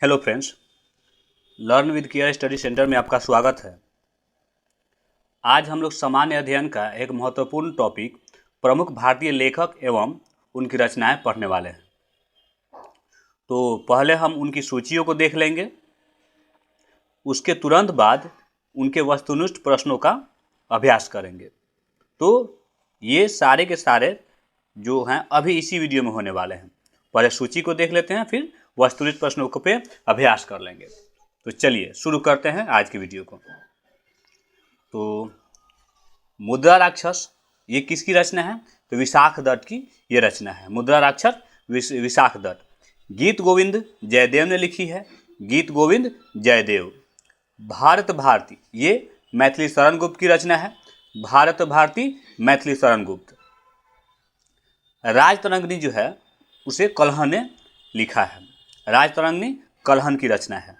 Hello friends, learn with care study centre में आपका स्वागत है। आज हम लोग सामान्य अध्ययन का एक महत्वपूर्ण टॉपिक प्रमुख भारतीय लेखक एवं उनकी रचनाएं पढ़ने वाले हैं। तो पहले हम उनकी सूचियों को देख लेंगे, उसके तुरंत बाद उनके वस्तुनिष्ठ प्रश्नों का अभ्यास करेंगे। तो ये सारे के सारे जो हैं अभी इसी वीडियो में होने वाले हैं। पहले सूची को देख लेते हैं, फिर वस्तुनिष्ठ प्रश्नों को पे अभ्यास कर लेंगे। तो चलिए शुरू करते हैं आज की वीडियो को। तो मुद्रा राक्षस ये किसकी रचना है? तो विशाख दत्त की ये रचना है। मुद्रा राक्षस विशाख दत्त। गीत गोविंद जयदेव ने लिखी है। गीत गोविंद जयदेव। भारत भारती ये मैथिली शरण गुप्त की रचना है। भारत भारती मैथिली शरण गुप्त। राजतरंगिणी जो है उसे कल्हण ने लिखा है। राजतरंगिणी कल्हण की रचना है।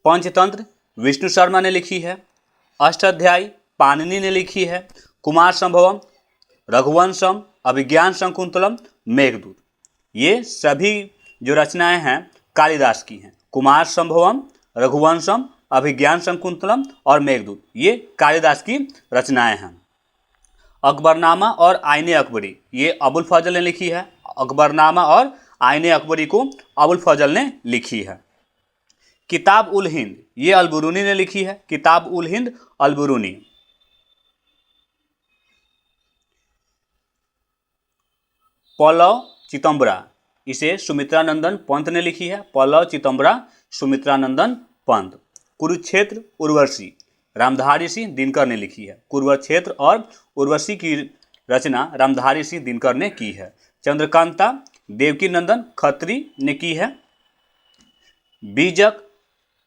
पंचतंत्र विष्णु शर्मा ने लिखी है। अष्टाध्यायी पाणिनि ने लिखी है। कुमार संभवम, रघुवंशम, अभिज्ञान शकुंतलम, मेघदूत ये सभी जो रचनाएं हैं कालिदास की हैं। कुमार संभवम, रघुवंशम, अभिज्ञान शकुंतलम और मेघदूत ये कालिदास की रचनाएं हैं। अकबरनामा और आईने अकबरी ये अबुल फजल ने लिखी है। अकबरनामा और आईने अकबरी को अबुल फजल ने लिखी है। किताब उल हिंद ये अलबरूनी ने लिखी है। किताब उल हिंद अलबरूनी। पल्लव चितंबरा इसे सुमित्रानंदन पंत ने लिखी है। पल्लव चितंबरा सुमित्रानंदन पंत। कुरुक्षेत्र उर्वशी रामधारी सिंह दिनकर ने लिखी है। कुरुक्षेत्र और उर्वशी की रचना रामधारी सिंह दिनकर ने की है। चंद्रकांता देवकी नंदन खत्री ने की है। बीजक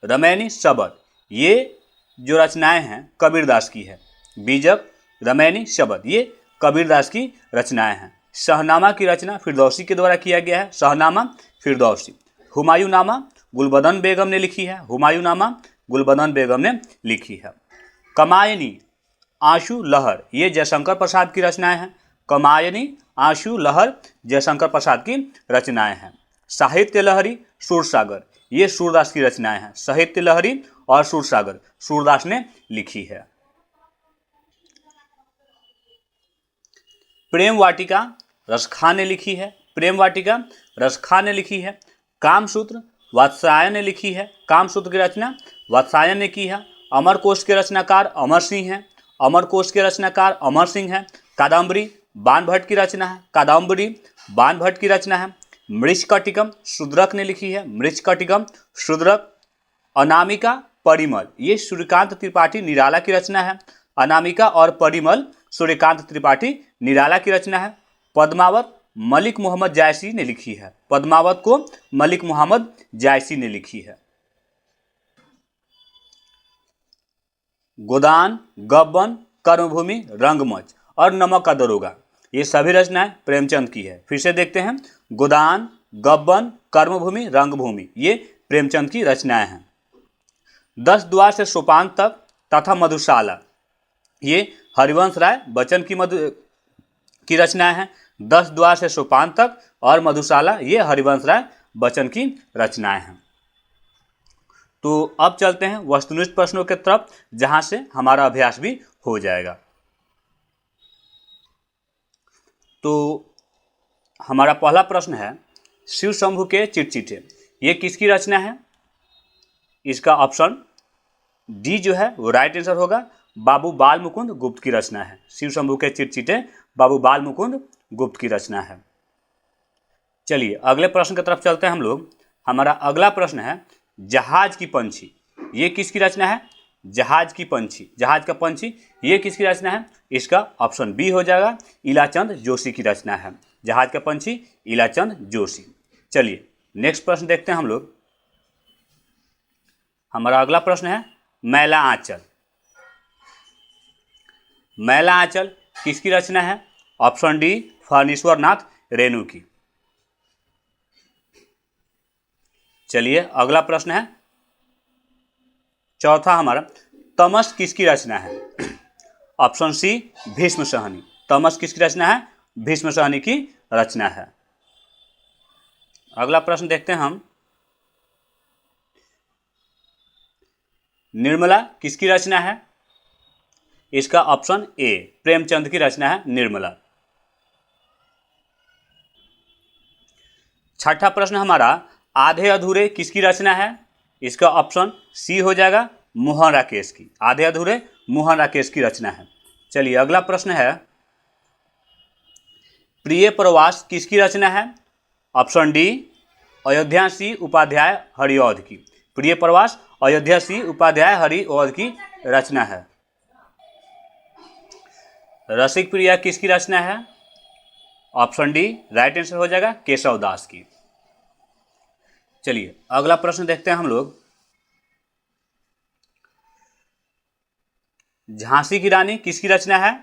रमैनी शबद ये जो रचनाएं हैं कबीरदास की है। बीजक रमैनी शबद ये कबीरदास की रचनाएं हैं। शहनामा की रचना फिरदौसी के द्वारा किया गया है। शहनामा फिरदौसी। हुमायूंनामा गुलबदन बेगम ने लिखी है। हुमायूंनामा गुलबदन बेगम ने लिखी है। कमायनी आंसू लहर ये जयशंकर प्रसाद की रचनाएं हैं। कमायनी आंसू लहर जयशंकर प्रसाद की रचनाएं हैं। साहित्य लहरी सूरसागर ये सूरदास की रचनाएं हैं। साहित्य लहरी और सूरसागर सूरदास ने लिखी है। प्रेम वाटिका रसखान ने लिखी है। प्रेम वाटिका रसखान ने लिखी है। कामसूत्र वात्स्यायन ने लिखी है। कामसूत्र की रचना वात्स्यायन ने की है। अमरकोश के रचनाकार अमर सिंह हैं। अमरकोश के रचनाकार अमर सिंह हैं। कादम्बरी बाणभट्ट की रचना है। कादम्बरी बाणभट्ट की रचना है। मृच्छकटिकम शूद्रक ने लिखी है। मृच्छकटिकम शूद्रक। अनामिका परिमल ये सूर्यकांत त्रिपाठी निराला की रचना है। अनामिका और परिमल सूर्यकांत त्रिपाठी निराला की रचना है। पद्मावत मलिक मोहम्मद जायसी ने लिखी है। पद्मावत को मलिक मोहम्मद जायसी ने लिखी है। गोदान गब्बन कर्मभूमि रंगमंच और नमक का दरोगा ये सभी रचनाएं प्रेमचंद की है। फिर से देखते हैं। गोदान गब्बन कर्मभूमि रंगभूमि ये प्रेमचंद की रचनाएं हैं। 10 द्वार से सोपान तक तथा मधुशाला ये हरिवंश राय बच्चन की रचनाएं हैं। 10 द्वार से सोपान तक और मधुशाला ये हरिवंश राय बच्चन की रचनाएं हैं। तो अब चलते हैं वस्तुनिष्ठ प्रश्नों की तरफ, जहां से हमारा अभ्यास भी हो जाएगा। तो हमारा पहला प्रश्न है शिव शंभू के चिटचिटे ये किसकी रचना है? इसका ऑप्शन डी जो है वो राइट आंसर होगा। बाबू बाल मुकुंद गुप्त की रचना है। शिव शंभू के चिटचिटे बाबू बाल मुकुंद गुप्त की रचना है। चलिए अगले प्रश्न की तरफ चलते हैं हम लोग। हमारा अगला प्रश्न है जहाज की पंछी ये किसकी रचना है? जहाज की पंछी जहाज का पंछी ये किसकी रचना है? इसका ऑप्शन बी हो जाएगा। इलाचंद जोशी की रचना है। जहाज का पंछी इलाचंद जोशी। चलिए नेक्स्ट प्रश्न देखते हैं हम लोग। हमारा अगला प्रश्न है मैला आंचल। मैला आंचल किसकी रचना है? ऑप्शन डी फणीश्वर नाथ रेणु की। चलिए अगला प्रश्न है चौथा हमारा तमस किसकी रचना है? Option C Bhisham Sahni. तमस किसकी रचना है? भीष्म सहनी की रचना है। अगला प्रश्न देखते हैं हम। निर्मला किसकी रचना है? इसका ऑप्शन ए प्रेमचंद की रचना है निर्मला। छठा प्रश्न हमारा, आधे अधूरे किसकी रचना है? इसका ऑप्शन सी हो जाएगा मोहन राकेश की। आधे अधूरे मोहन राकेश की रचना है। चलिए अगला प्रश्न है, प्रिय प्रवास किसकी रचना है? ऑप्शन डी अयोध्या सी उपाध्याय हरिऔध की। प्रिय प्रवास अयोध्या सी उपाध्याय हरिऔध की रचना है। रसिक प्रिया किसकी रचना है? ऑप्शन डी राइट आंसर हो जाएगा केशव दास की। चलिए अगला प्रश्न देखते हैं हम लोग। झांसी की रानी किसकी रचना है?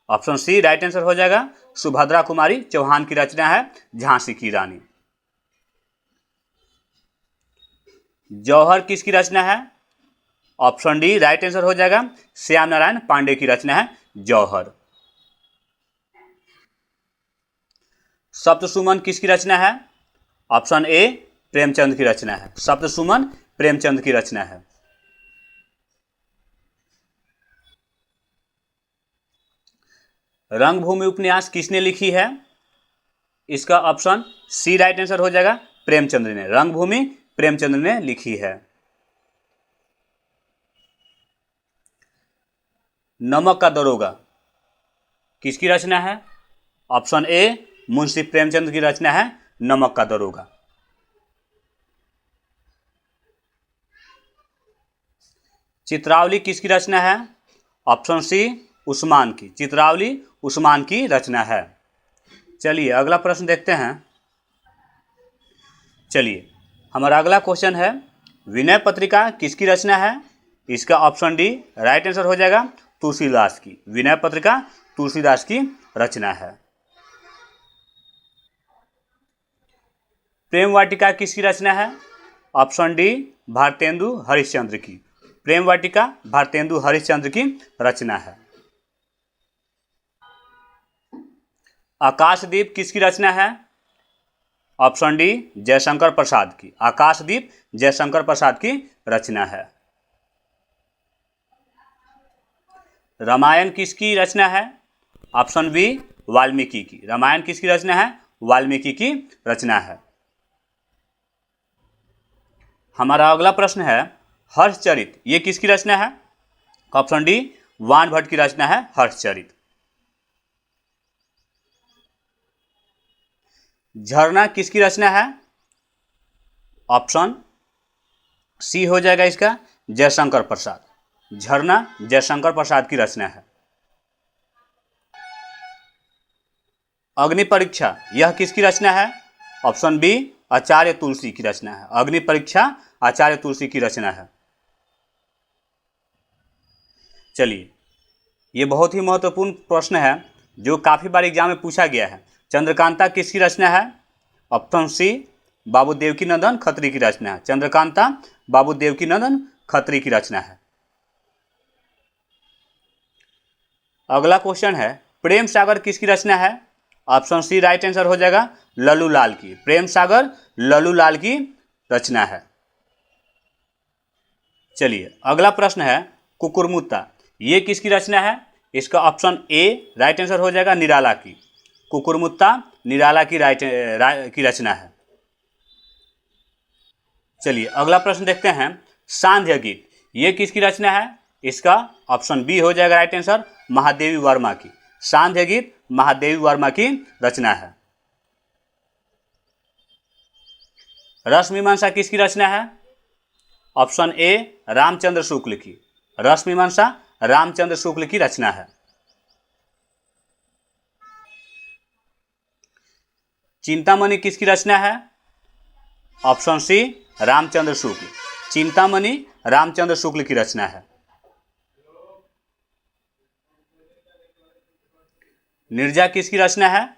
ऑप्शन सी राइट आंसर हो जाएगा सुभद्रा कुमारी चौहान की रचना है झांसी की रानी। जौहर किसकी रचना है? ऑप्शन डी राइट आंसर हो जाएगा श्याम नारायण पांडे की रचना है जौहर। सप्तसुमन किसकी रचना है? ऑप्शन ए प्रेमचंद की रचना है। सप्तसुमन प्रेमचंद की रचना है। रंगभूमि उपन्यास किसने लिखी है? इसका ऑप्शन सी राइट आंसर हो जाएगा प्रेमचंद ने। रंगभूमि प्रेमचंद ने लिखी है। नमक का दरोगा किसकी रचना है? ऑप्शन ए मुंशी प्रेमचंद की रचना है नमक का दरोगा। चित्रावली किसकी रचना है? ऑप्शन सी उस्मान की। चित्रावली उस्मान की रचना है। चलिए अगला प्रश्न देखते हैं। चलिए हमारा अगला क्वेश्चन है, विनय पत्रिका किसकी रचना है? इसका ऑप्शन डी राइट आंसर हो जाएगा तुलसीदास की। विनय पत्रिका तुलसीदास की रचना है। प्रेम वाटिका किसकी रचना है? ऑप्शन डी भारतेंदु हरिश्चंद्र की। प्रेम वाटिका भारतेंदु हरिश्चंद्र की रचना है। आकाशदीप किसकी रचना है? ऑप्शन डी जयशंकर प्रसाद की। आकाशदीप जयशंकर प्रसाद की रचना है। रामायण किसकी रचना है? ऑप्शन बी वाल्मीकि की। रामायण किसकी रचना है? वाल्मीकि की रचना है। हमारा अगला प्रश्न है, हर्षचरित ये किसकी रचना है? ऑप्शन डी वान भट्ट की रचना है हर्षचरित। झरना किसकी रचना है? ऑप्शन सी हो जाएगा इसका जयशंकर प्रसाद। झरना जयशंकर प्रसाद की रचना है। अग्नि परीक्षा यह किसकी रचना है? ऑप्शन बी आचार्य तुलसी की रचना है। अग्नि परीक्षा आचार्य तुलसी की रचना है। चलिए ये बहुत ही महत्वपूर्ण प्रश्न है जो काफ़ी बार एग्जाम में पूछा गया है। चंद्रकांता किसकी रचना है? ऑप्शन सी बाबू देवकी नंदन खत्री की रचना है। चंद्रकांता बाबू देवकी नंदन खत्री की रचना है। अगला क्वेश्चन है, प्रेम सागर किसकी रचना है? ऑप्शन सी राइट आंसर हो जाएगा लल्लू लाल की। प्रेम सागर लल्लू लाल की रचना है। चलिए अगला प्रश्न है, कुकुरमुत्ता ये किसकी रचना है? इसका ऑप्शन ए राइट आंसर हो जाएगा निराला की। कुकुरमुत्ता निराला की की रचना है। चलिए अगला प्रश्न देखते हैं, सांध्य गीत ये किसकी रचना है? इसका ऑप्शन बी हो जाएगा राइट आंसर महादेवी वर्मा की। सांध्य गीत महादेवी वर्मा की रचना है। रसमीमांसा किसकी रचना है? ऑप्शन ए रामचंद्र शुक्ल की। रसमीमांसा रामचंद्र शुक्ल की रचना है। चिंतामणि किसकी रचना है? ऑप्शन सी रामचंद्र शुक्ल। चिंतामणि रामचंद्र शुक्ल की रचना है। निर्जा किसकी रचना है?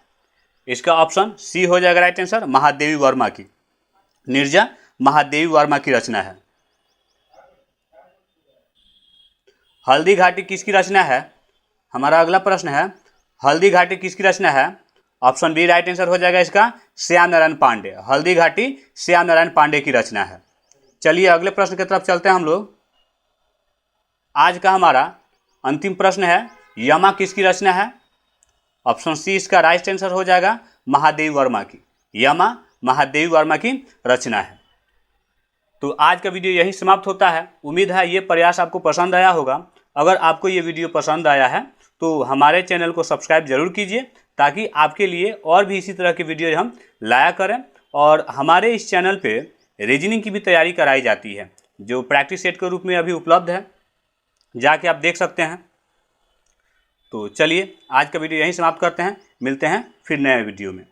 इसका ऑप्शन सी हो जाएगा राइट आंसर महादेवी वर्मा की। निर्जा महादेवी वर्मा की रचना है। हल्दी घाटी किसकी रचना है? हमारा अगला प्रश्न है, हल्दी घाटी किसकी रचना है? ऑप्शन बी राइट आंसर हो जाएगा इसका श्याम नारायण पांडे। हल्दी घाटी श्याम नारायण पांडे की रचना है। चलिए अगले प्रश्न की तरफ चलते हैं हम लोग। आज का हमारा अंतिम प्रश्न है, यमा किसकी रचना है? ऑप्शन सी इसका राइट आंसर हो जाएगा महादेव वर्मा की। यमा महादेव वर्मा की रचना है। तो आज का वीडियो यही समाप्त होता है। उम्मीद है ये प्रयास आपको पसंद आया होगा। अगर आपको ये वीडियो पसंद आया है तो हमारे चैनल को सब्सक्राइब जरूर कीजिए, ताकि आपके लिए और भी इसी तरह के वीडियो हम लाया करें। और हमारे इस चैनल पे रीजनिंग की भी तैयारी कराई जाती है, जो प्रैक्टिस सेट के रूप में अभी उपलब्ध है, जाके आप देख सकते हैं। तो चलिए आज का वीडियो यहीं समाप्त करते हैं, मिलते हैं फिर नए वीडियो में।